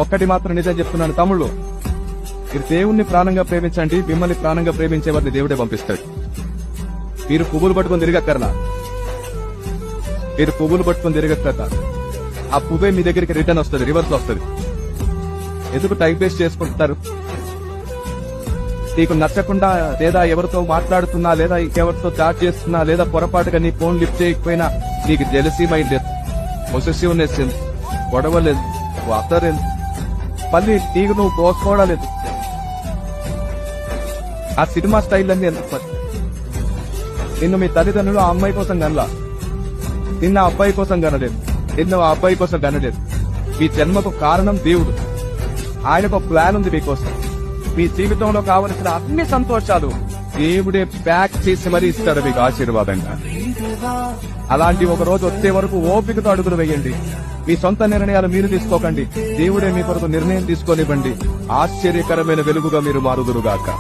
ఒక్కటి మాత్రం నిజం చెప్తున్నాను తమ్ముళ్ళు, మీరు దేవుణ్ణి ప్రాణంగా ప్రేమించండి, మిమ్మల్ని ప్రాణంగా ప్రేమించే వారిని దేవుడే పంపిస్తాడు. మీరు పువ్వులు పట్టుకొని తిరగక్కర్లా, మీరు పువ్వులు పట్టుకొని తిరగక్కర్లా, ఆ పువ్వే మీ దగ్గరికి రిటర్న్ వస్తుంది, రివర్స్ వస్తుంది. ఎందుకు టైం వేస్ట్ చేసుకుంటారు? నీకు నచ్చకుండా లేదా ఎవరితో మాట్లాడుతున్నా లేదా ఇంకెవరితో చాట్ చేస్తున్నా లేదా పొరపాటుగా నీ ఫోన్ లిఫ్ట్ చేయకపోయినా నీకు జెలసీ మైండ్ లేదు, పొసెసివ్నెస్ లేదు, గొడవ లేదు, వాటర్ లేదు, మళ్ళీ నీకు నువ్వు కోసుకోవడం. ఆ సినిమా స్టైల్ అన్ని ఎందుకు? నిన్ను మీ తల్లిదండ్రులు ఆ అమ్మాయి కోసం కనలా, నిన్న ఆ అబ్బాయి కోసం కనలేదు, నిన్న ఆ అబ్బాయి కోసం కనలేదు. మీ జన్మకు కారణం దేవుడు, ఆయనకు ప్లాన్ ఉంది మీకోసం. మీ జీవితంలో కావలసిన అన్ని సంతోషాలు దేవుడే ప్యాక్ చేసి మరీ ఇస్తాడు మీకు ఆశీర్వాదంగా. అలాంటి ఒక రోజు వచ్చే వరకు ఓపికతో అడుగులు వేయండి. మీ సొంత నిర్ణయాలు మీరు తీసుకోకండి, దేవుడే మీ కొరకు నిర్ణయం తీసుకోనివ్వండి. ఆశ్చర్యకరమైన వెలుగుగా మీరు మారుదురుగాక.